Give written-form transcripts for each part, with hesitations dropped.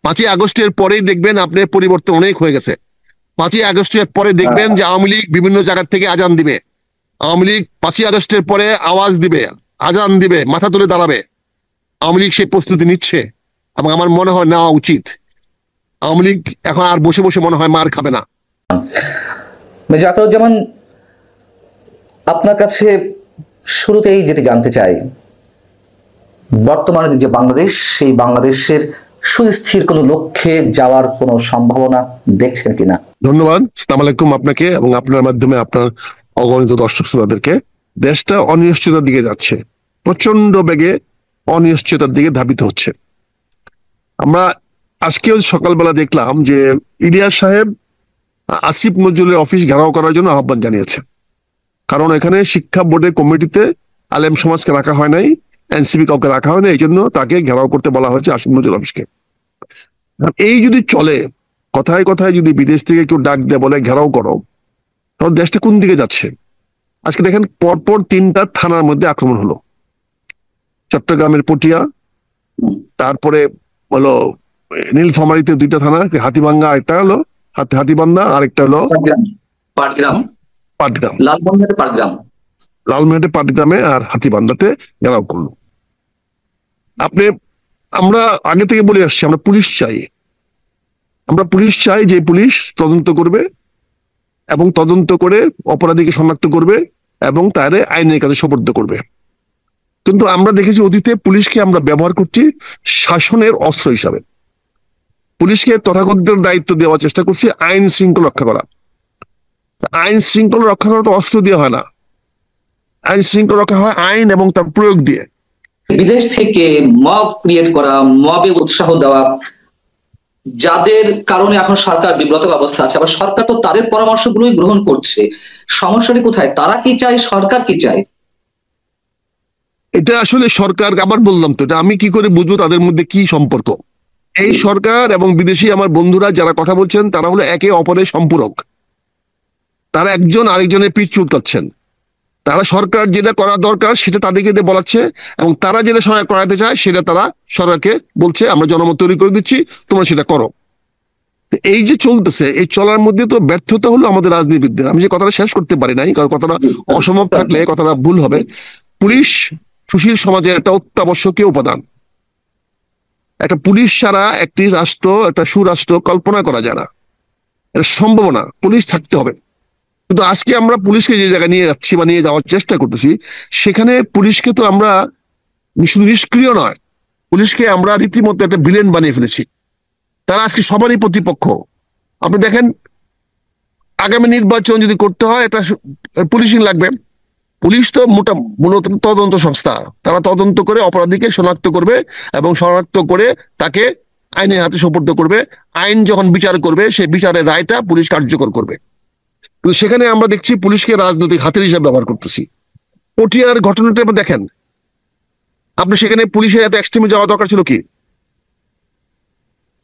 5ই আগস্টের পরেই দেখবেন আপনার পরিবর্তন অনেক হয়ে গেছে। 5ই আগস্টের পরে দেখবেন যে আওয়ামী লীগ বিভিন্ন জায়গা থেকে আজান দিবে। আওয়ামী লীগ 5ই আগস্টের পরে আওয়াজ দিবে, আজান দিবে, মাথা তুলে দাঁড়াবে। আওয়ামী লীগ সেই প্রস্তুতি নিচ্ছে এবং আমার মনে হয় নেওয়া উচিত। আওয়ামী লীগ এখন আর বসে বসে মনে হয় মার খাবে না। মেজর আতাউজ্জামান, আপনার কাছে শুরুতেই যেটি জানতে চাই, বর্তমানে যে বাংলাদেশ, সেই বাংলাদেশের সুস্থির কোনো লক্ষ্যে যাওয়ার কোনো সম্ভাবনা দেখছেন কিনা? ধন্যবাদ। আসসালামু আলাইকুম আপনাকে এবং আপনার মাধ্যমে আপনার অগণিত দর্শক শ্রোতাদেরকে। দেশটা অনিশ্চয়তার দিকে যাচ্ছে, প্রচন্ড বেগে অনিশ্চয়তার দিকে ধাবিত হচ্ছে। আমরা আজকেও সকালবেলা দেখলাম যে ইলিয়াস সাহেব আসিফ নজরুলের অফিস ঘেরাও করার জন্য আহ্বান জানিয়েছে। কারণ এখানে শিক্ষা বোর্ডের কমিটিতে আলেম সমাজকে রাখা হয় নাই, এনসিপি কাউকে রাখা হয় না, এই জন্য তাকে ঘেরাও করতে বলা হয়েছে আসিফ নজরুল অফিসকে। এই যদি চলে, কথায় কথায় যদি বিদেশ থেকে কেউ ডাক দেয় বলে ঘেরাও করো, তাহলে দেশটা কোন দিকে যাচ্ছে? আজকে দেখেন পরপর 3টা থানার মধ্যে আক্রমণ হলো। চট্টগ্রামের পটিয়া, তারপরে হলো নীলফামারীতে 2টা থানা, হাতিভাঙ্গা একটা হলো, হাতিবান্ধা, আরেকটা হলো পাটগ্রাম, লালমনিরহাটে পাটগ্রামে আর হাতিবান্ধাতে ঘেরাও করলো। আমরা আগে থেকে বলে আসছি আমরা পুলিশ চাই। আমরা পুলিশ চাই যে পুলিশ তদন্ত করবে এবং তদন্ত করে অপরাধীকে শনাক্ত করবে এবং তারে আইনের কাছে সোপর্দ করবে। কিন্তু আমরা দেখেছি অতীতে পুলিশকে আমরা ব্যবহার করছি শাসনের অস্ত্র হিসাবে। পুলিশকে তথাকথিত দায়িত্ব দেওয়ার চেষ্টা করছি আইন শৃঙ্খলা রক্ষা করা। আইন শৃঙ্খলা রক্ষা করা তো অস্ত্র দিয়ে হয় না, আইন শৃঙ্খলা রক্ষা হয় আইন এবং তার প্রয়োগ দিয়ে। বিদেশ থেকে মব ক্রিয়েট করা, মবে উৎসাহ দেওয়া, যাদের কারণে এখন সরকার বিব্রত অবস্থা আছে, আবার সরকার তো তাদের পরামর্শগুলোই গ্রহণ করছে। সমস্যাটি কোথায়? তারা কি চায়, সরকার কি চায়? এটা আসলে সরকার, আবার বললাম তো, এটা আমি কি করে বুঝবো তাদের মধ্যে কি সম্পর্ক? এই সরকার এবং বিদেশি আমার বন্ধুরা যারা কথা বলছেন তারা হলো একে অপরের সম্পূরক। তারা একজন আরেকজনের পিঠ চুলকাচ্ছেন। তারা সরকার যেটা করা দরকার সেটা তাদেরকে দিয়ে বলাচ্ছে এবং তারা যেটা সরকার করাতে চায় সেটা তারা সরকারকে বলছে আমরা জনমত তৈরি করে দিচ্ছি, তোমরা সেটা করো। এই যে চলতেছে, এই চলার মধ্যে তো ব্যর্থতা হলো আমাদের রাজনীতিবিদদের। আমি যে কথাটা শেষ করতে পারি নাই, কারণ কথাটা অসম্ভব থাকলে কথাটা ভুল হবে। পুলিশ সুশীল সমাজের একটা অত্যাবশ্যকীয় উপাদান। একটা পুলিশ ছাড়া একটি রাষ্ট্র, একটা সুরাষ্ট্র কল্পনা করা যায় না, এটা সম্ভব না। পুলিশ থাকতে হবে। কিন্তু আজকে আমরা পুলিশকে যে জায়গায় নিয়ে যাচ্ছি বা নিয়ে যাওয়ার চেষ্টা করতেছি, সেখানে পুলিশকে তো আমরা শুধু নিষ্ক্রিয় নয়, পুলিশকে আমরা রীতিমতো একটা ভিলেন বানিয়ে ফেলেছি। তারা আজকে সবারই প্রতিপক্ষ। আপনি দেখেন আগামী নির্বাচন যদি করতে হয় এটা পুলিশই লাগবে। পুলিশ তো মূলত তদন্ত সংস্থা, তারা তদন্ত করে অপরাধীকে শনাক্ত করবে এবং শনাক্ত করে তাকে আইনের হাতে সোপর্দ করবে। আইন যখন বিচার করবে সেই বিচারের রায়টা পুলিশ কার্যকর করবে। কিন্তু সেখানে আমরা দেখছি পুলিশকে রাজনৈতিক হাতিয়ার হিসেবে ব্যবহার করতেছি। পটিয়ার ঘটনাটা দেখেন আপনি, সেখানে পুলিশের এত এক্সট্রিমে যাওয়া দরকার ছিল কি?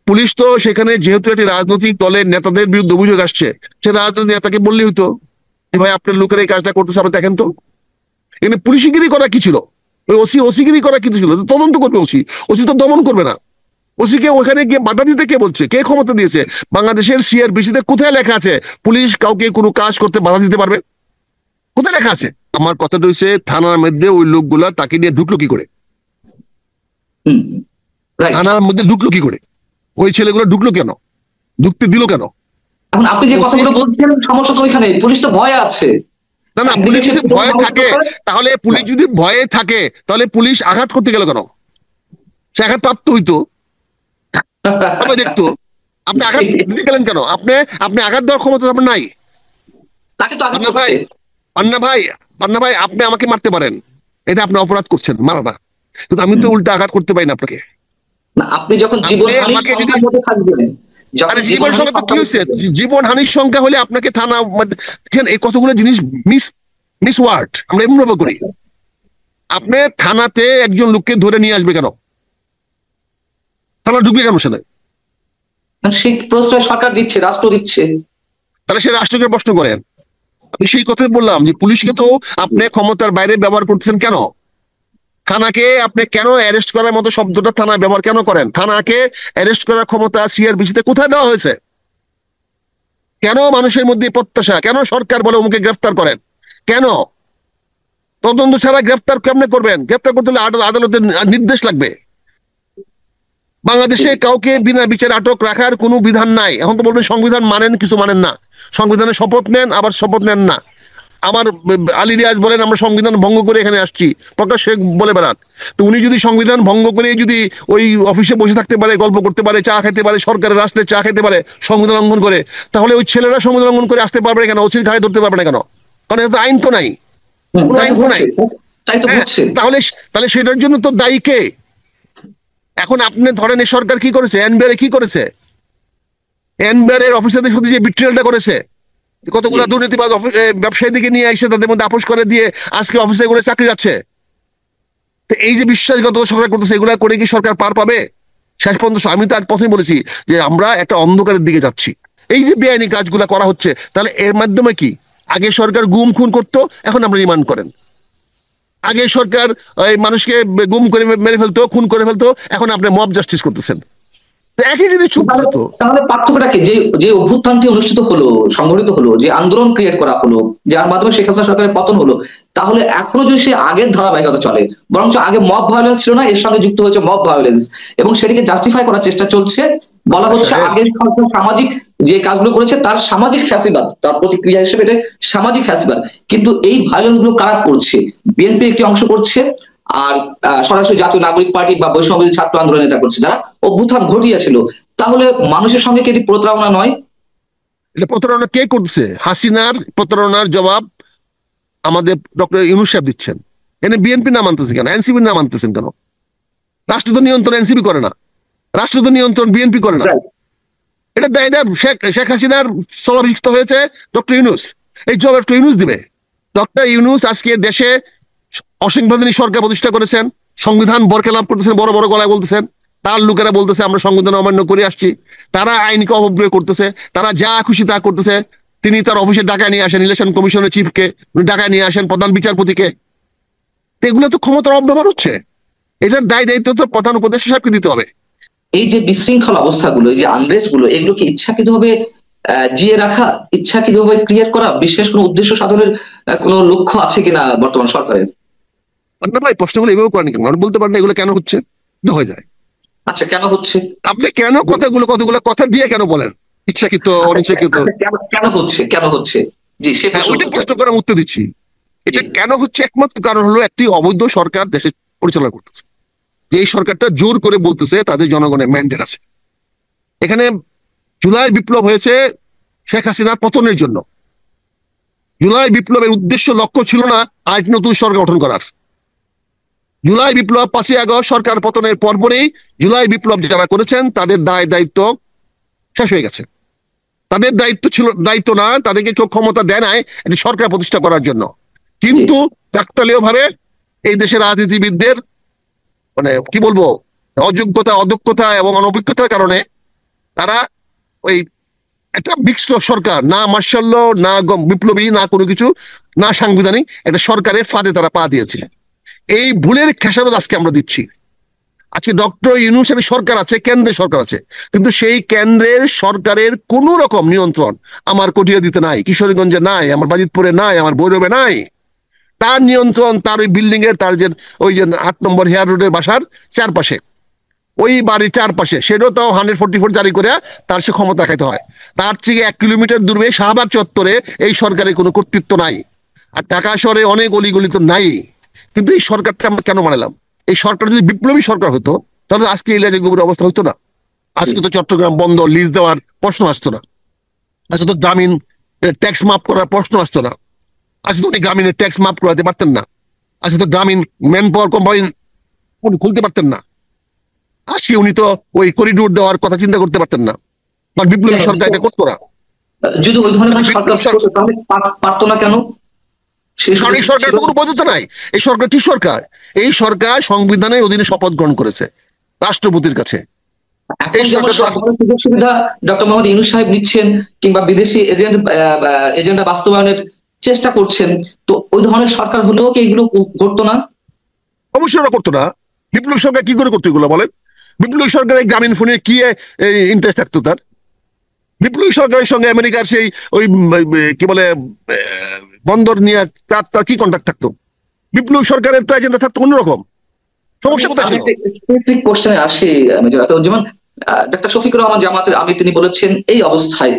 পুলিশ তো সেখানে যেহেতু একটি রাজনৈতিক দলের নেতাদের বিরুদ্ধে অভিযোগ আসছে, সে রাজনৈতিক নেতাকে বললেই হইতো ভাই আপনার লোকের এই কাজটা করতেছে, আপনি দেখেন তো। এখানে পুলিশগিরি করা কি ছিল? ওই ওসিগিরি করা কি ছিল? তদন্ত করবে ওসি, ওসি তো দমন করবে না। ওসিকে ওখানে গিয়ে বাধা দিতে কে বলছে? কে ক্ষমতা দিয়েছে? বাংলাদেশের সিআরপিসিতে কোথায় লেখা আছে পুলিশ কাউকে কোনো কাজ করতে বাধা দিতে পারবে? কোথায় লেখা আছে? আমার কথাটা হচ্ছে থানার মধ্যে ওই লোকগুলা তাকে নিয়ে ঢুকলো কি করে? থানার মধ্যে ঢুকলো কি করে? ওই ছেলেগুলো ঢুকলো কেন? ঢুকতে দিল কেন? এখন আপনি যে কথাগুলো বলছেন, সমস্যা তো ওইখানে, পুলিশ তো ভয় আছে। না না, পুলিশ যদি ভয়ে থাকে তাহলে পুলিশ যদি ভয়ে থাকে তাহলে পুলিশ আঘাত করতে গেল কেন? সে আঘাত প্রাপ্ত হইতো, দেখতো। আপনি আঘাত দিতে গেলেন কেন? আপনি আঘাত দেওয়ার ক্ষমতা আপনার নাই। পান্না ভাই আপনি আমাকে মারতে পারেন, এটা আপনি অপরাধ করছেন, মারা না। কিন্তু আমি তো উল্টা আঘাত করতে পারি না আপনাকে। আপনি যখন জীবন সংখ্যা কি হয়েছে? জীবন হানির সংখ্যা হলে আপনাকে থানা, এই কতগুলো জিনিস মিস ওয়ার্ড আমরা এমন ভাবে করি। আপনি থানাতে একজন লোককে ধরে নিয়ে আসবে কেন? থানা ঢুকবে কেন? সেটা সেই প্রশ্রয় সরকার দিচ্ছে, রাষ্ট্র দিচ্ছে, তাহলে সে রাষ্ট্রকে প্রশ্ন করেন। আমি সেই কথাই বললাম যে পুলিশকে তো আপনি ক্ষমতার বাইরে ব্যবহার করতেছেন কেন? থানাকে আপনি কেন অ্যারেস্ট করার মতো শব্দটা থানা ব্যবহার কেন করেন? থানাকে অ্যারেস্ট করার ক্ষমতা সিআরপিসিতে কোথায় দেওয়া হয়েছে? কেন মানুষের মধ্যে প্রত্যাশা? কেন সরকার বলে অমুকে গ্রেফতার করেন? কেন? তদন্ত ছাড়া গ্রেফতার কেমনে করবেন? গ্রেফতার করতে হলে আদালতের নির্দেশ লাগবে। বাংলাদেশে কাউকে বিনা বিচারে আটক রাখার কোনো বিধান নাই। এখন তো বলবেন সংবিধান মানেন, কিছু মানেন না। সংবিধানে শপথ নেন, আবার শপথ নেন না। আমার আলী রিয়াজ বলেন আমরা সংবিধান ভঙ্গ করে এখানে আসছি, প্রকাশ্যে বলে বেড়ান। তো উনি যদি সংবিধান ভঙ্গ করে যদি ওই অফিসে বসে থাকতে পারে, গল্প করতে পারে, চা খেতে পারে, সরকারের রাষ্ট্রে চা খেতে পারে সংবিধান লঙ্ঘন করে, তাহলে ওই ছেলেরা সংবিধান লঙ্ঘন করে আসতে পারবে না কেন? ওসির ঘাড়ে ধরতে পারবে না কেন? কারণ এটা আইন তো নাই, কোনো আইন তো নাই। তাহলে তাহলে সেটার জন্য তো দায়ী কে? এখন আপনি ধরেন এই সরকার কি করেছে? এনবিআর কি করেছে? এনবিআর এর অফিসারদের সাথে যে বিট্রিয়ালটা করেছে, কতগুলো দুর্নীতিবাজ ব্যবসায়ীদেরকে নিয়ে এসে তাদের মধ্যে আপোষ করে দিয়ে আজকে অফিসে করে চাকরি যাচ্ছে। তো এই যে বিশ্বাসগত সরকার করতেছে, এগুলা করে কি সরকার পার পাবে? শেষ পর্যন্ত আমি তো প্রথমে বলেছি যে আমরা একটা অন্ধকারের দিকে যাচ্ছি। এই যে বেআইনি কাজগুলা করা হচ্ছে, তাহলে এর মাধ্যমে কি? আগে সরকার গুম খুন করতো, এখন আমরা রিমান্ড করেন। আগে সরকার মানুষকে গুম করে মেরে ফেলতো, খুন করে ফেলতো, এখন আপনি মব জাস্টিস করতেছেন। একই জিনিস চলছে তো। তাহলে পার্থক্যটা কি? যে অভ্যুত্থানটি অনুষ্ঠিত হলো, সংগঠিত হলো, যে আন্দোলন ক্রিয়েট করা হলো, যার মাধ্যমে শেখ হাসিনা সরকারের পতন হলো, তাহলে এখনো যদি সে আগের ধারাবাহিকতা চলে, বরঞ্চ আগে মব ভায়োলেন্স ছিল না, এর সঙ্গে যুক্ত হয়েছে মব ভায়োলেন্স, এবং সেটিকে জাস্টিফাই করার চেষ্টা চলছে। বলা হচ্ছে আগের সরকার সামাজিক যে কাজগুলো করেছে তার সামাজিক ফ্যাসিবাদ, তার প্রতিক্রিয়া হিসেবে এটা সামাজিক ফ্যাসিবাদ। কিন্তু এই ভায়োলেন্স গুলো কারা করছে? বিএনপি একটি অংশ করছে, আর সরাসরি জাতীয় নাগরিক পার্টি বা বৈষম্যবিরোধী ছাত্র আন্দোলন নেতা করছে, যারা অভ্যুত্থান ঘটিয়েছিল। তাহলে মানুষের সঙ্গে কি এটি প্রতারণা নয়? এটা প্রতারণা কে করছে? হাসিনার প্রতারণার জবাব আমাদের ডক্টর ইউনূস সাহেব দিচ্ছেন। এনে বিএনপি নাম আনতেছে কেন? এনসিপি নাম আনতেছেন কেন? রাষ্ট্র তো নিয়ন্ত্রণ এনসিপি করে না, রাষ্ট্র তো নিয়ন্ত্রণ বিএনপি করে না। এটা শেখ হাসিনার স্থলাভিষিক্ত হয়েছে ডক্টর ইউনূস, এই জবাব ডক্টর ইউনূস দিবে। ডক্টর ইউনূস আজকে দেশে অসাংবিধানিক সরকার প্রতিষ্ঠা করেছেন, সংবিধান বরখেলাপ করতেছেন, বড় বড় গলায় বলতেছেন। তার লোকেরা বলতেছে আমরা সংবিধান অমান্য করে আসছি, তারা আইনকে অপব্যয় করতেছে, তারা যা খুশি তা করতেছে। তিনি তার অফিসে ডাকায় নিয়ে আসেন ইলেকশন কমিশনের চিফকে, ডাকায় নিয়ে আসেন প্রধান বিচারপতিকে। এগুলো তো ক্ষমতার অপব্যবহার হচ্ছে। এটার দায় দায়িত্ব তো প্রধান উপদেষ্টা সাহেবকে দিতে হবে। এই যে বিশৃঙ্খল অবস্থাগুলো, এই যে আনরেস্ট গুলো, এগুলোকে ইচ্ছাকৃতভাবে জিয়ে রাখা, ইচ্ছাকৃতভাবে ক্রিয়েট করা, বিশেষ কোনো উদ্দেশ্য সাধনের কোনো লক্ষ্য আছে কিনা বর্তমান সরকারের? না ভাই, প্রশ্নগুলো এভাবে করেন কেন? বলতে পারেন এগুলো কেন হচ্ছে, হয়ে যায়। আচ্ছা, কেন হচ্ছে? আপনি কেন কতগুলো কথা দিয়ে কেন বলেন ইচ্ছাকৃত অনিচ্ছাকৃত? কেন হচ্ছে, কেন হচ্ছে? জি, সে ওইটা প্রশ্ন করার উত্তর দিচ্ছি। এটা কেন হচ্ছে, একমাত্র কারণ হলো একটি অবৈধ সরকার দেশে পরিচালনা করতেছে। যে এই সরকারটা জোর করে বলতেছে তাদের জনগণের ম্যান্ডেট আছে। এখানে জুলাই বিপ্লব হয়েছে শেখ হাসিনার পতনের জন্য। জুলাই বিপ্লবের উদ্দেশ্য লক্ষ্য ছিল না আরেকটি নতুন সরকার গঠন করার। জুলাই বিপ্লব 5ই আগস্ট সরকার পতনের পরপরই জুলাই বিপ্লব যারা করেছেন তাদের দায়িত্ব শেষ হয়ে গেছে। তাদের দায়িত্ব না, তাদেরকে কেউ ক্ষমতা দেয় নাই একটি সরকার প্রতিষ্ঠা করার জন্য। কিন্তু কাকতালীয় ভাবে এই দেশের রাজনীতিবিদদের মানে কি বলবো অযোগ্যতা, অদক্ষতা এবং অনভিজ্ঞতার কারণে তারা ওই একটা মিক্সড সরকার, না মার্শাল না বিপ্লবী, না কোনো কিছু, না সাংবিধানিক একটা সরকারের ফাঁদে তারা পা দিয়েছে। এই ভুলের খেসারত আজকে আমরা দিচ্ছি। আজকে ডক্টর ইউনূসের সরকার আছে, কেন্দ্রের সরকার আছে, কিন্তু সেই কেন্দ্রের সরকারের কোন রকম নিয়ন্ত্রণ আমার কটিয়া দিতে নাই, কিশোরগঞ্জে নাই, আমার বাজিতপুরে নাই, আমার ভৈরবে নাই। তার নিয়ন্ত্রণ তার ওই বিল্ডিং এর, তার যে ওই যে 8 নম্বর হেয়ার রোডের বাসার চারপাশে, ওই বাড়ির চারপাশে, সেটাও তো 144 জারি করে তার সে ক্ষমতা খাইতে হয়। তার থেকে 1 কিলোমিটার দূরে শাহবাগ চত্বরে এই সরকারের কোনো কর্তৃত্ব নাই। আর ঢাকা শহরে অনেক অলিগলি তো নাই। কিন্তু এই সরকারটা আমরা কেন মানালাম? এই সরকার যদি বিপ্লবী সরকার হতো তাহলে আজকে এই লেজের অবস্থা হতো না। আজকে তো চট্টগ্রাম বন্দর লিজ দেওয়ার প্রশ্ন আসতো না, আজকে তো গ্রামীণ ট্যাক্স মাফ করার প্রশ্ন আসতো না, আজকে তো উনি গ্রামীণের ট্যাক্স মাফ করাতে পারতেন না, আজকে তো গ্রামীণ ম্যান পাওয়ার কোম্পানি উনি খুলতে পারতেন না, আজকে উনি তো ওই করিডোর দেওয়ার কথা চিন্তা করতে পারতেন না। বিপ্লবী সরকার এটা করতো না। যদি ওই ধরনের সরকার তাহলে পারতো না কেন? কারণ এই সরকার কোনো বৈধতা নাই। এই সরকার কি সরকার? এই সরকার সংবিধানের অধীনে শপথ গ্রহণ করেছে রাষ্ট্রপতির কাছে। এই সুযোগ সুবিধা ডক্টর মোহাম্মদ ইউনূস সাহেব নিচ্ছেন, কিংবা বিদেশি এজেন্ডা বাস্তবায়নের চেষ্টা করছেন, তো ওই ধরনের সরকার হলেও কি এগুলো ঘটতো না? অবশ্যই ওরা করতো না। বিপ্লবী সরকার কি করে করতো এগুলো বলেন? বিপ্লবী সরকারের গ্রামীণ ফোনে কি ইন্টারেস্ট থাকতো তার? বিপ্লবী সরকারের সঙ্গে আমেরিকার সেই ওই কি বলে বন্দর নিয়ে তার তার কি কন্ট্যাক্ট থাকতো? বিপ্লবী সরকারের তো এজেন্ডা থাকতো অন্যরকম। সমস্যা কোথায় ছিল? স্পেসিফিক কোশ্চেনে আসি মেজর আতাউর, যেমন ডাক্তার শফিকুর রহমান জামাতের আমির তিনি বলেছেন এই অবস্থায়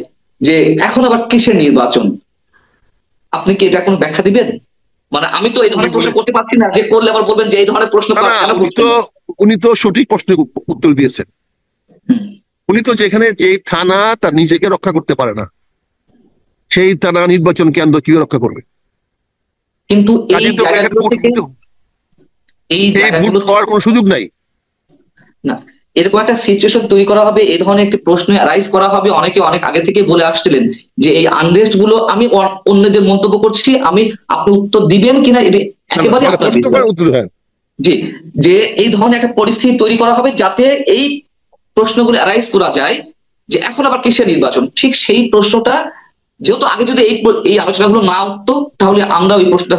যে এখন আবার কিসের নির্বাচন, আপনি কি এটা কোনো ব্যাখ্যা দিবেন? মানে আমি তো এই ধরনের প্রশ্ন করতে পারছি না, যে করলে আবার বলবেন যে এই ধরনের প্রশ্ন না, কেন উনি করছেন তো না? উনি তো সঠিক প্রশ্নের উত্তর দিয়েছেন। হুম। উনি তো যেখানে যে থানা তার নিজেকে রক্ষা করতে পারে না, সেই থানা নির্বাচন কেন্দ্র কিভাবে রক্ষা করবে? কিন্তু এই কাজে তো এখানে জায়গাগুলো থেকে এই ভোট জায়গাগুলো হওয়ার কোনো সুযোগ নাই। না, এরকম একটা সিচুয়েশন তৈরি করা হবে, এই ধরনের একটি প্রশ্ন রাইজ করা হবে। অনেকে অনেক আগে থেকে বলে আসছিলেন যে এই আনরেস্ট গুলো, আমি অন্যদের মন্তব্য করছি, আমি আপনি উত্তর দিবেন কিনা এটা একেবারে আপনার বিষয়। উত্তর হ্যাঁ। জি, যে এই ধরনের একটা পরিস্থিতি তৈরি করা হবে যাতে এই প্রশ্নগুলো রাইজ করা যায় যে এখন আবার কিসের নির্বাচন। ঠিক সেই প্রশ্নটা যেহেতু আগে যদি এই আলোচনাগুলো না উঠতো তাহলে আমরা ওই প্রশ্নটা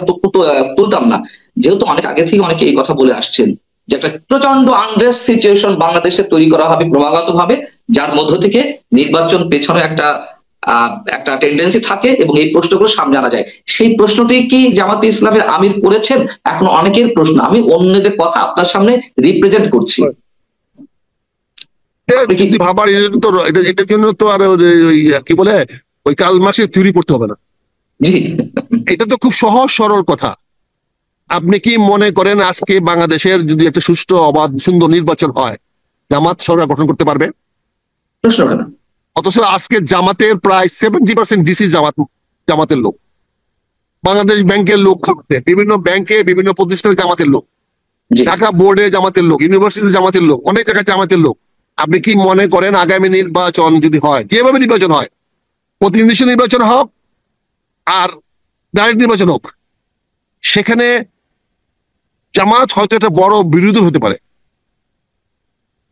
তুলতাম না। যেহেতু অনেক আগে থেকে অনেকে এই কথা বলে আসছেন যে একটা প্রচন্ড আনরেস্ট সিচুয়েশন বাংলাদেশে তৈরি করা হবে ক্রমাগত ভাবে, যার মধ্য থেকে নির্বাচন পেছনে একটা টেন্ডেন্সি থাকে এবং এই প্রশ্নগুলো সামনে আনা যায়। সেই প্রশ্নটি কি জামাতে ইসলামের আমির করেছেন? এখন অনেকের প্রশ্ন, আমি অন্যদের কথা আপনার সামনে রিপ্রেজেন্ট করছি। যদি ভাবার তো এটার জন্য তো আর ওই কি বলে ওই কাল মাসের থিওরি পড়তে হবে না। জি, এটা তো খুব সহজ সরল কথা। আপনি কি মনে করেন আজকে বাংলাদেশের যদি একটা সুষ্ঠু অবাধ সুন্দর নির্বাচন হয়, জামাত সরকার গঠন করতে পারবে? প্রশ্ন কেন? অথচ আজকে জামাতের প্রায় 70% ডিসি জামাতের লোক, বাংলাদেশ ব্যাংকের লোক, বিভিন্ন ব্যাংকে বিভিন্ন প্রতিষ্ঠানে জামাতের লোক, জি, ঢাকা বোর্ডে জামাতের লোক, ইউনিভার্সিটি জামাতের লোক, অনেক জায়গায় জামাতের লোক। আপনি কি মনে করেন আগামী নির্বাচন যদি হয়, যেভাবে নির্বাচন হয়, প্রতিনিধি নির্বাচন হোক আর ডাইরেক্ট নির্বাচন হোক, সেখানে জামাত হয়তো একটা বড় বিরোধী হতে পারে।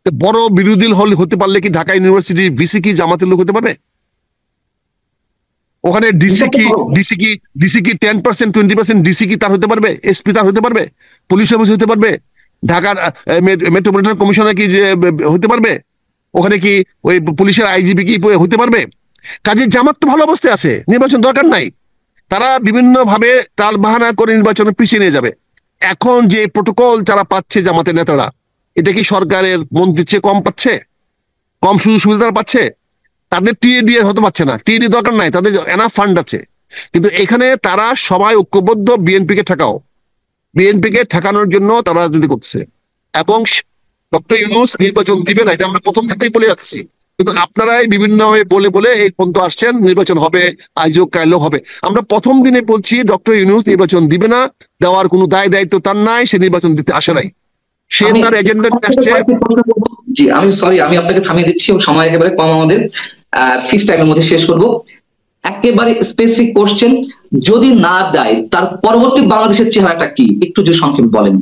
বড় বিরোধী হতে পারলে কি ঢাকা ইউনিভার্সিটি ভিসি কি জামাতের লোক হতে পারবে? ওখানে ডিসি কি 10% 20% ডিসি কি তার হতে পারবে? এসপি তার হতে পারবে? পুলিশ অফিস হতে পারবে? ঢাকার মেট্রোপলিটন কমিশনার কি যে হতে পারবে? ওখানে কি ওই পুলিশের আইজিপি কি হতে পারবে? কাজে জামাত তো ভালো অবস্থায় আছে, নির্বাচন দরকার নাই। তারা বিভিন্ন ভাবে টাল বাহানা করে নির্বাচনে পিছিয়ে নিয়ে যাবে। এখন যে প্রোটোকল যারা পাচ্ছে জামাতের নেতারা, এটা কি সরকারের মন্ত্রীর চেয়ে কম পাচ্ছে? কম সুযোগ সুবিধা তারা পাচ্ছে? তাদের টিএডি হতে পারছে না, টিএডি দরকার নাই, তাদের এনাফ ফান্ড আছে। কিন্তু এখানে তারা সবাই ঐক্যবদ্ধ বিএনপিকে ঠেকাও, বিএনপিকে ঠেকানোর জন্য তারা রাজনীতি করছে। এবং ডক্টর ইউনূস নির্বাচন দিবে না, এটা আমরা প্রথম থেকেই বলে আসছি। কিন্তু আপনারাই বিভিন্ন বলে বলে এই পর্যন্ত আসছেন নির্বাচন হবে, আজও কাইলো হবে। আমরা প্রথম দিনে বলছি ডক্টর ইউনূস নির্বাচন দিবে না, দেওয়ার কোনো দায়িত্ব তার নাই, সে নির্বাচন দিতে আসে নাই, সে তার এজেন্ডা আসছে। জি, আমি সরি, আমি আপনাকে থামিয়ে দিচ্ছি, সময় একেবারে কম আমাদের, ফিক্স টাইমের মধ্যে শেষ করব। একেবারে স্পেসিফিক কোশ্চেন, যদি না দেয় তার পরবর্তী বাংলাদেশের চেহারাটা কি, একটু যদি সংক্ষেপে বলেন।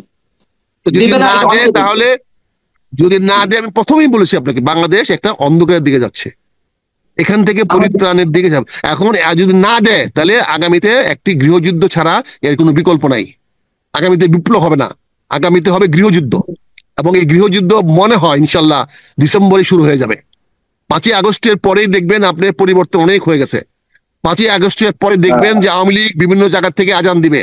যদি না দেয় তাহলে, যদি না দেয়, আমি প্রথমেই বলেছি আপনাকে, বাংলাদেশ একটা অন্ধকারের দিকে যাচ্ছে, এখান থেকে পরিত্রাণের দিকে যাবে। এখন যদি না দেয় তাহলে আগামীতে একটি গৃহযুদ্ধ ছাড়া এর কোনো বিকল্প নাই। আগামীতে বিপ্লব হবে না, আগামীতে হবে গৃহযুদ্ধ। এবং এই গৃহযুদ্ধ মনে হয় ইনশাল্লাহ ডিসেম্বরে শুরু হয়ে যাবে। 5ই আগস্টের পরেই দেখবেন আপনার পরিবর্তন অনেক হয়ে গেছে। 5ই আগস্টের পরে দেখবেন যে আওয়ামী লীগ বিভিন্ন জায়গা থেকে আজান দিবে,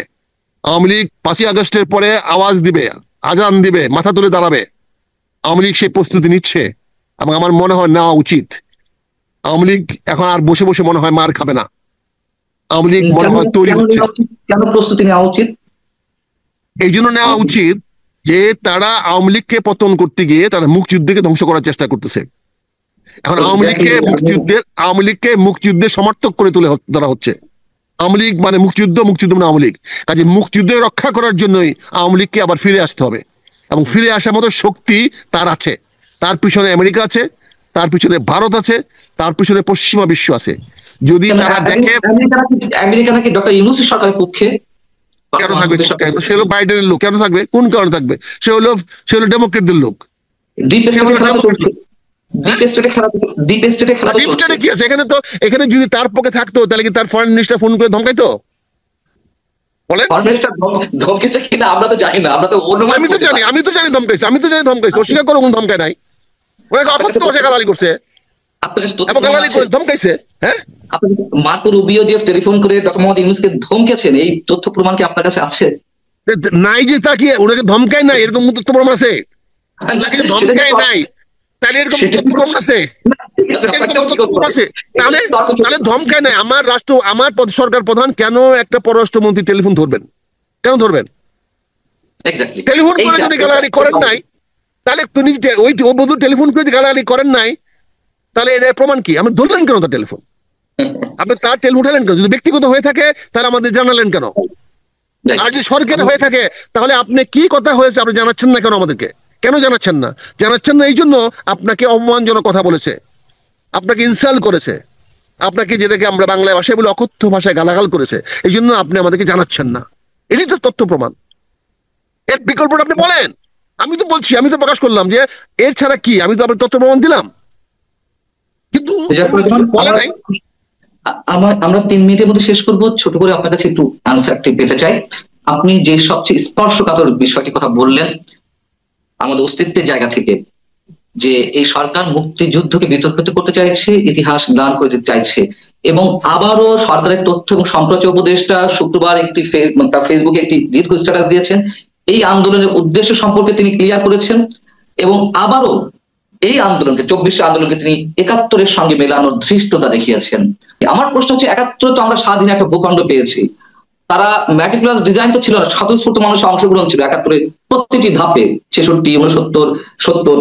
আওয়ামী লীগ 5ই আগস্টের পরে আওয়াজ দিবে, আজান দিবে, মাথা তুলে দাঁড়াবে। আওয়ামী লীগ সেই প্রস্তুতি নিচ্ছে এবং আমার মনে হয় নেওয়া উচিত। আওয়ামী লীগ এখন আর বসে বসে মনে হয় মার খাবে না, আওয়ামী লীগ মনে হয় তৈরি হচ্ছে। কেন প্রস্তুতি নেওয়া উচিত? এই জন্য নেওয়া উচিত যে তারা আওয়ামী লীগকে পতন করতে গিয়ে তারা মুক্তিযুদ্ধকে ধ্বংস করার চেষ্টা করতেছে। এখন আওয়ামী লীগকে মুক্তিযুদ্ধের সমর্থক করে তুলে ধরা হচ্ছে। আওয়ামী লীগ মানে মুক্তিযুদ্ধ, মুক্তিযুদ্ধ মানে আওয়ামী লীগ। কাজে মুক্তিযুদ্ধ রক্ষা করার জন্যই আওয়ামী লীগকে আবার ফিরে আসতে হবে, এবং ফিরে আসার মতো শক্তি তার আছে। তার পিছনে আমেরিকা আছে, তার পিছনে ভারত আছে, তার পিছনে পশ্চিমা বিশ্ব আছে। যদি তারা দেখে আমেরিকা নাকি ডক্টর ইউনূসের সরকারের পক্ষে, কেন থাকবে? সে হলো বাইডেনের লোক, কেন থাকবে? কোন কারণে থাকবে? সে হলো ডেমোক্রেটদের লোক। কি আছে এখানে? তো এখানে যদি তার পক্ষে থাকতো তাহলে কি তার ফরেন মিনিস্টার ফোন করে ধমকাইতো? বলেন। ফরেন মিনিস্টার ধমকেছে কিনা আমরা তো জানি না, আমরা তো অনুমান আমি তো করতে জানি, পারি। আমি তো জানি ধমকাইছে, অস্বীকার করো, কোন ধমকায় নাই। ওনাকে অকথ্য ভাষায় গালাগালি করছে আপনার কাছে তথ্য এবং প্রমাণ গালাগালি আছে? করে ধমকাইছে। হ্যাঁ, আপনি মার্কো রুবিও যে টেলিফোন করে ডক্টর মোহাম্মদ ইউনূসকে ধমকেছেন, এই তথ্য প্রমাণ কি আপনার কাছে আছে? নাই যে তা কি ওনাকে ধমকায় নাই এরকম তথ্য প্রমাণ আছে? ওনাকে সেটা ধমকায় কিন্তু নাই তাহলে এরকম সেটা তথ্য প্রমাণ আছে? ঠিক আছে, এরকম আপনাকেও কি তথ্য করতে প্রমাণ হবে? আছে? তাহলে তর্ক চলছে। তাহলে ধমকায় নাই আমার সরকার প্রধান কেন একটা পররাষ্ট্রমন্ত্রী টেলিফোন ধরবেন? কেন ধরবেন? Exactly. টেলিফোন করে এইটা যদি গালাগালি করেন নাই, তাহলে তিনি ওই বন্ধু টেলিফোন করে যদি গালাগালি করেন নাই, তাহলে এর প্রমাণ কি? আপনি ধরলেন কেন তার টেলিফোন? আপনি তার টেলিফোন উঠালেন কেন? যদি ব্যক্তিগত হয়ে থাকে তাহলে আমাদের জানালেন কেন? আর যদি সরকারি হয়ে থাকে তাহলে আপনি কি কথা হয়েছে আপনি জানাচ্ছেন না কেন আমাদেরকে? কেন জানাচ্ছেন না? জানাচ্ছেন না এই জন্য আপনাকে অপমানজনক কথা বলেছে, আপনাকে ইনসাল্ট করেছে, আপনাকে যেটাকে আমরা বাংলায় ভাষায় বলে অকথ্য ভাষায় গালাগাল করেছে, এই জন্য আপনি আমাদেরকে জানাচ্ছেন না। এটাই তো তথ্য প্রমাণ। এর বিকল্পটা আপনি বলেন। আমি তো বলছি, আমি তো প্রকাশ করলাম যে এর ছাড়া কি, আমি তো আপনার তথ্য প্রমাণ দিলাম, কিন্তু বলে নাই। আমরা 3 মিনিটের মধ্যে শেষ করব। ছোট করে আপনার কাছে একটু আনসারটি পেতে চাই। আপনি যে সবচেয়ে স্পর্শকাতর বিষয়টির কথা বললেন আমাদের অস্তিত্বের জায়গা থেকে, যে এই সরকার মুক্তিযুদ্ধকে বিতর্কিত করতে চাইছে, ইতিহাস গ্লান করে দিতে চাইছে, এবং আবারও সরকারের তথ্য এবং সম্প্রচার উপদেষ্টা শুক্রবার একটি তার ফেসবুকে একটি দীর্ঘ স্ট্যাটাস দিয়েছেন। এই আন্দোলনের উদ্দেশ্য সম্পর্কে তিনি ক্লিয়ার করেছেন, এবং আবারও এই আন্দোলনকে 24 আন্দোলনকে তিনি 71-এর সঙ্গে মেলানোর ধৃষ্টতা দেখিয়েছেন। আমার প্রশ্ন হচ্ছে, 71 তো আমরা স্বাধীন একটা ভূখণ্ড পেয়েছি, তারা ম্যাটিকুলাস ডিজাইন তো ছিল না, স্বতঃস্ফূর্ত মানুষের অংশগ্রহণ ছিল 71-এর প্রতিটি ধাপে, 66, 69, 70।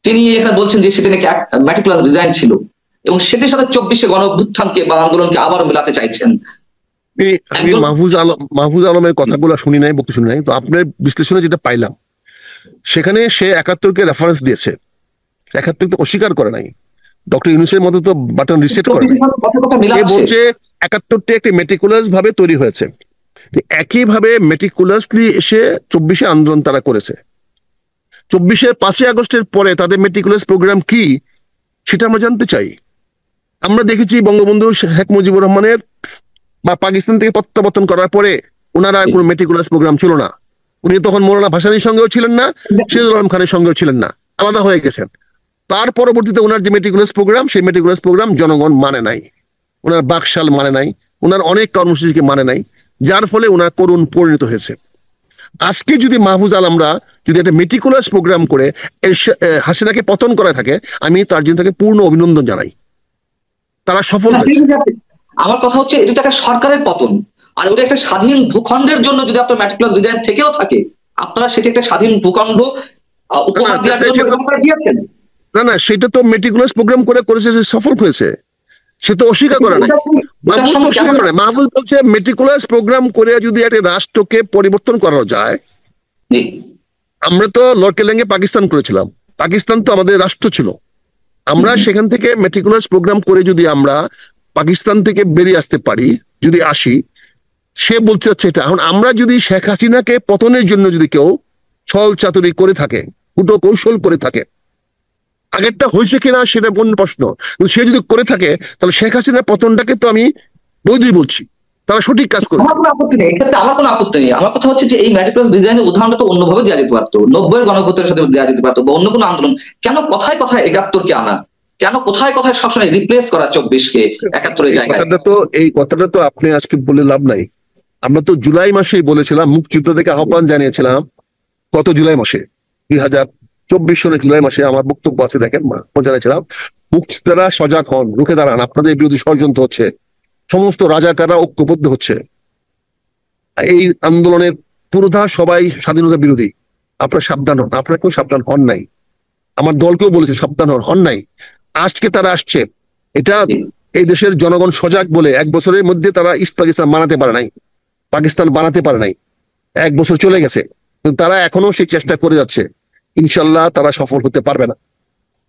তিনি এখানে বলছেন যে সেটা নাকি ম্যাটিকুলাস ডিজাইন ছিল, এবং সেটির সাথে 24-এ গণ অভ্যুত্থানকে বা আন্দোলনকে আবারও মেলাতে চাইছেন। আমি মাহফুজ আলমের কথাগুলো শুনি নাই, বক্তব্য শুনি নাই, তো আপনার বিশ্লেষণে যেটা পাইলাম সেখানে সে 71-কে রেফারেন্স দিয়েছে, 71 তো অস্বীকার করে নাই। ডক্টর ইউনূসের মতো তো বাটন রিসেট করে নাই। এ বলছে 71টি একটি মেটিকুলাস ভাবে তৈরি হয়েছে, একইভাবে মেটিকুলাসলি এসে 24-এ আন্দোলন তারা করেছে। 24-এর 5ই আগস্টের পরে তাদের মেটিকুলাস প্রোগ্রাম কি সেটা আমরা জানতে চাই। আমরা দেখেছি বঙ্গবন্ধু শেখ মুজিবুর রহমানের বা পাকিস্তান থেকে প্রত্যাবর্তন করার পরে ওনারা কোনো মেটিকুলাস প্রোগ্রাম ছিল না। উনি তখন মৌলানা ভাসানীর সঙ্গেও ছিলেন না, শহীদুল আলম খানের সঙ্গেও ছিলেন না, আলাদা হয়ে গেছেন। তার পরবর্তীতে ওনার যে মেটিকুলাস প্রোগ্রাম, সেই মেটিকুলাস প্রোগ্রাম জনগণ মানে নাই, ওনার বাকশাল মানে নাই, ওনার অনেক কর্মসূচিকে মানে নাই, যার ফলে ওনার করুণ পরিণত হয়েছে। আজকে যদি মাহফুজ আলমরা যদি একটা মেটিকুলাস প্রোগ্রাম করে হাসিনাকে পতন করা থাকে, আমি তার জন্য তাকে পূর্ণ অভিনন্দন জানাই, তারা সফল হয়েছে। আমার কথা হচ্ছে, এটা তো একটা সরকারের পতন, আর ওটা একটা স্বাধীন ভূখণ্ডের জন্য যদি আপনার ম্যাটিকুলাস ডিজাইন থেকেও থাকে, আপনারা সেটা একটা স্বাধীন ভূখণ্ড উপহার দেওয়ার জন্য দিয়েছেন। না না, সেটা তো মেটিকুলাস প্রোগ্রাম করে করেছে, সফল হয়েছে, সে তো অস্বীকার করে নাই। মাহফুজ তো অস্বীকার করে নাই। মাহফুজ বলছে মেটিকুলাস প্রোগ্রাম করে যদি একটা রাষ্ট্রকে পরিবর্তন করা যায়। আমরা তো লর্ড কেলেঙ্গে পাকিস্তান করেছিলাম, পাকিস্তান তো আমাদের রাষ্ট্র ছিল, আমরা সেখান থেকে মেটিকুলাস প্রোগ্রাম করে যদি আমরা পাকিস্তান থেকে বেরিয়ে আসতে পারি, যদি আসি, সে বলছে হচ্ছে এটা। এখন আমরা যদি শেখ হাসিনাকে পতনের জন্য যদি কেউ ছল চাতুরি করে থাকে, কুটো কৌশল করে থাকে, আগেরটা হয়েছে কিনা সেটা অন্য প্রশ্ন, সে যদি করে থাকে তাহলে শেখ হাসিনার পতনটাকে তো আমি বৈধই বলছি, তারা সঠিক কাজ করে। আমার কোনো আপত্তি নেই, এক্ষেত্রে আমার কোনো আপত্তি নেই। আমার কথা হচ্ছে যে এই ম্যাটিকুলাস ডিজাইনের উদাহরণটা তো অন্যভাবে দেওয়া যেতে পারতো, 90-এর গণঅভ্যুত্থানের সাথে দেওয়া যেতে পারতো, বা অন্য কোনো আন্দোলন। কেন কথায় কথায় 71-কে আনা? কেন কোথায় কোথায় সবসময় রিপ্লেস করা 24-কে 71-এর জায়গায়? এই কথাটা তো আপনি আজকে বলে লাভ নাই। আমরা তো জুলাই মাসেই বলেছিলাম, মুক্তিযুদ্ধ থেকে আহ্বান জানিয়েছিলাম গত জুলাই মাসে, 2024 সালের জুলাই মাসে আমার বক্তব্য আছে, দেখেন, জানিয়েছিলাম মুক্তিযোদ্ধারা সজাগ হন, রুখে দাঁড়ান, আপনাদের বিরোধী ষড়যন্ত্র হচ্ছে, সমস্ত রাজাকাররা ঐক্যবদ্ধ হচ্ছে, এই আন্দোলনের পুরোধা সবাই স্বাধীনতা বিরোধী, আপনারা সাবধান হন। আপনারা কেউ সাবধান হন নাই, আমার দলকেও বলেছে সাবধান হন নাই। আজকে তারা আসছে, এটা এই দেশের জনগণ সজাগ বলে 1 বছরের মধ্যে তারা ইস্ট পাকিস্তান বানাতে পারে নাই, পাকিস্তান বানাতে পারে নাই, 1 বছর চলে গেছে, কিন্তু তারা এখনো সেই চেষ্টা করে যাচ্ছে। ইনশাল্লাহ তারা সফল হতে পারবে না।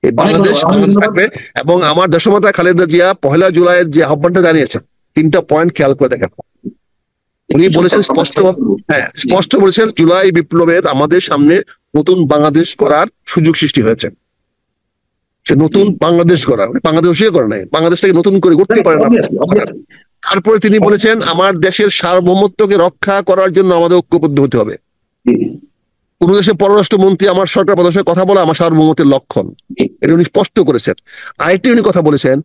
এই বাংলাদেশ থাকবে। এবং আমার দেশমাতা খালেদা জিয়া 1 জুলাইয়ের যে আহ্বানটা জানিয়েছেন, 3টা পয়েন্ট খেয়াল করে দেখেন। উনি বলেছেন স্পষ্ট বলেছেন, জুলাই বিপ্লবের আমাদের সামনে নতুন বাংলাদেশ করার সুযোগ সৃষ্টি হয়েছে। সে নতুন বাংলাদেশ করা, বাংলাদেশ করে নাই, বাংলাদেশটাকে নতুন করে করতে পারে না। তারপরে তিনি বলেছেন আমার দেশের সার্বভৌমত্বকে রক্ষা করার জন্য আমাদের ঐক্যবদ্ধ হতে হবে। কোন দেশের পররাষ্ট্রমন্ত্রী আমার সরকার প্রধানের সাথে কথা বলা আমার সার্বভৌমত্বের লক্ষণ, এটা উনি স্পষ্ট করেছেন। আরেকটি উনি কথা বলেছেন,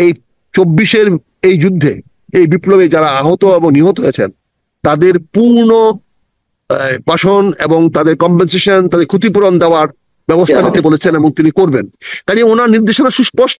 এই 24-এর এই যুদ্ধে এই বিপ্লবে যারা আহত এবং নিহত হয়েছেন তাদের পূর্ণ বাসন এবং তাদের কম্পেনসেশন, তাদের ক্ষতিপূরণ দেওয়ার ব্যবস্থা নিতে বলেছেন এবং তিনি করবেন। কাজে ওনার নির্দেশনা সুস্পষ্ট।